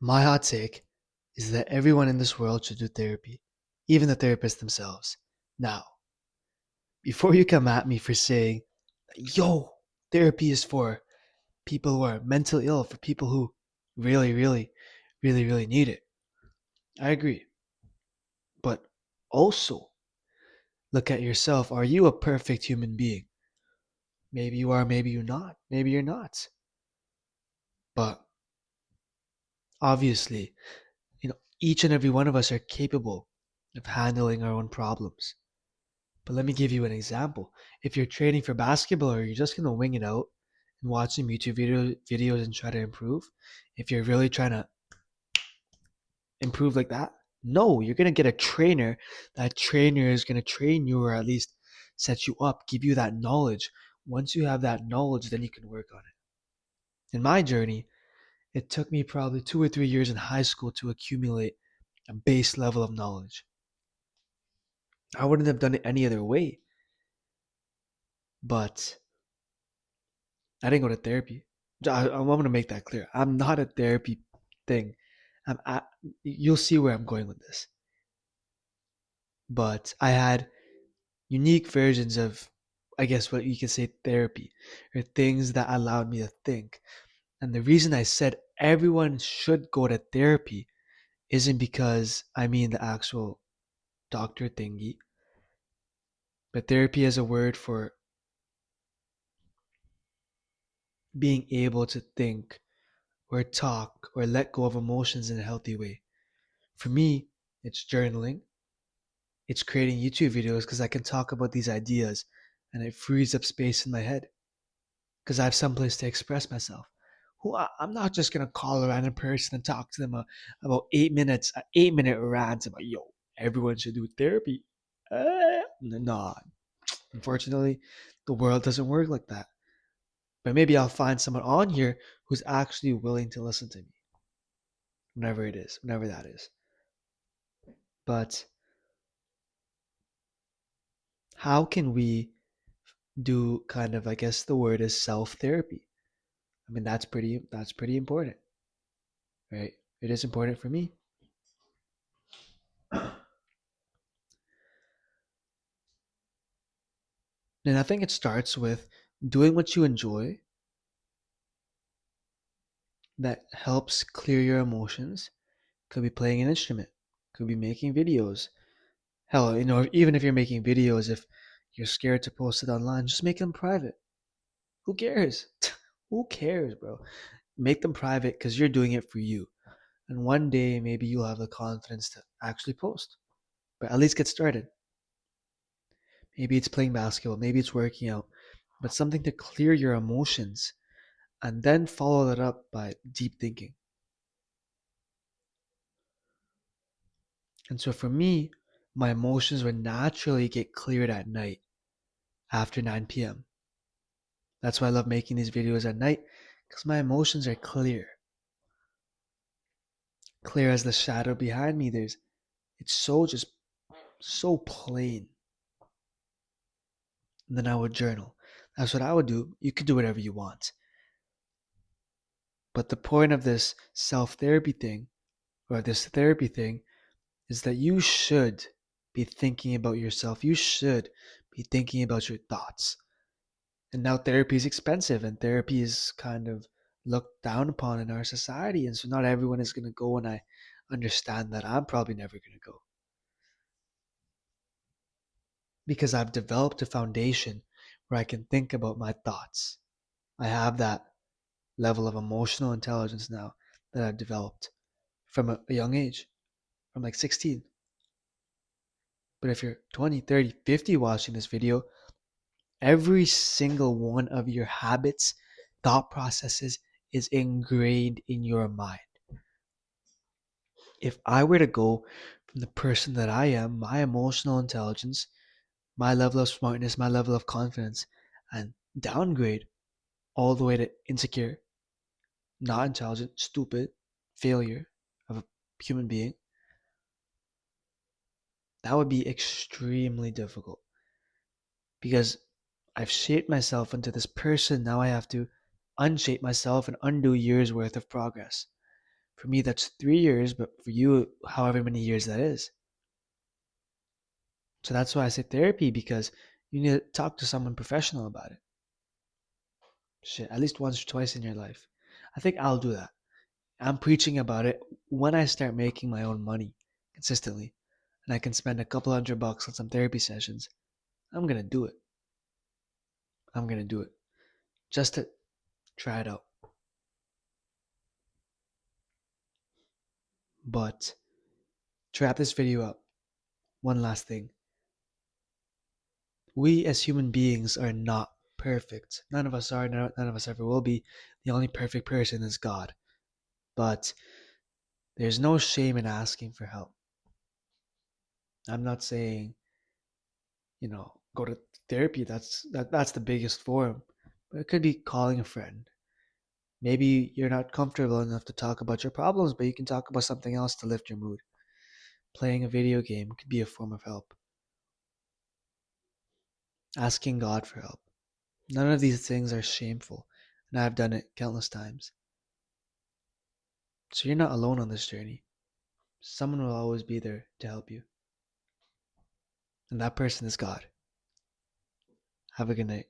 My hot take is that everyone in this world should do therapy, even the therapists themselves. Now, before you come at me for saying, yo, therapy is for people who are mentally ill, for people who really, really, really, really need it, I agree. But also, look at yourself. Are you a perfect human being? Maybe you are, maybe you're not. Maybe you're not. But obviously, each and every one of us are capable of handling our own problems. But let me give you an example. If you're training for basketball or you're just going to wing it out and watch some videos and try to improve, if you're really trying to improve like that, no, you're going to get a trainer. That trainer is going to train you or at least set you up, give you that knowledge. Once you have that knowledge, then you can work on it. In my journey, it took me probably 2 or 3 years in high school to accumulate a base level of knowledge. I wouldn't have done it any other way, but I didn't go to therapy. I want to make that clear. I'm not a therapy thing. I'm, I, you'll see where I'm going with this. But I had unique versions of, I guess, what you could say therapy, or things that allowed me to think. And the reason I said everyone should go to therapy isn't because I mean the actual doctor thingy, but therapy is a word for being able to think or talk or let go of emotions in a healthy way. For me, it's journaling, it's creating YouTube videos because I can talk about these ideas and it frees up space in my head because I have someplace to express myself. I'm not just gonna call a random person and talk to them about 8 minutes, an 8 minute rant about everyone should do therapy. Nah, unfortunately, the world doesn't work like that. But maybe I'll find someone on here who's actually willing to listen to me, whenever it is, whenever that is. But how can we do kind of, I guess the word is self therapy? I mean, that's pretty important, right? It is important for me. And I think it starts with doing what you enjoy that helps clear your emotions. Could be playing an instrument, could be making videos. Hell, even if you're making videos, if you're scared to post it online, just make them private. Who cares? Who cares, bro? Make them private because you're doing it for you. And one day, maybe you'll have the confidence to actually post. But at least get started. Maybe it's playing basketball, maybe it's working out, but something to clear your emotions and then follow that up by deep thinking. And so for me, my emotions would naturally get cleared at night after 9 p.m. That's why I love making these videos at night because my emotions are clear. Clear as the shadow behind me. It's so plain. And then I would journal. That's what I would do. You could do whatever you want. But the point of this self therapy thing or this therapy thing is that you should be thinking about yourself. You should be thinking about your thoughts. And now therapy is expensive and therapy is kind of looked down upon in our society. And so not everyone is going to go. And I understand that I'm probably never going to go because I've developed a foundation where I can think about my thoughts. I have that level of emotional intelligence now that I've developed from a young age, from like 16. But if you're 20, 30, 50 watching this video, every single one of your habits, thought processes is ingrained in your mind. If I were to go from the person that I am, my emotional intelligence, my level of smartness, my level of confidence, and downgrade all the way to insecure, not intelligent, stupid, failure of a human being, that would be extremely difficult because I've shaped myself into this person. Now I have to unshape myself and undo years worth of progress. For me, that's 3 years, but for you, however many years that is. So that's why I say therapy, because you need to talk to someone professional about it. Shit, at least once or twice in your life. I think I'll do that. I'm preaching about it when I start making my own money consistently and I can spend a couple $100 on some therapy sessions. I'm gonna do it. I'm gonna do it just to try it out. But to wrap this video up, one last thing. We as human beings are not perfect. None of us are, none of us ever will be. The only perfect person is God. But there's no shame in asking for help. I'm not saying, go to therapy. That's the biggest form. But it could be calling a friend. Maybe you're not comfortable enough to talk about your problems, but you can talk about something else to lift your mood. Playing a video game could be a form of help. Asking God for help. None of these things are shameful, and I've done it countless times. So you're not alone on this journey. Someone will always be there to help you, and that person is God. Have a good night.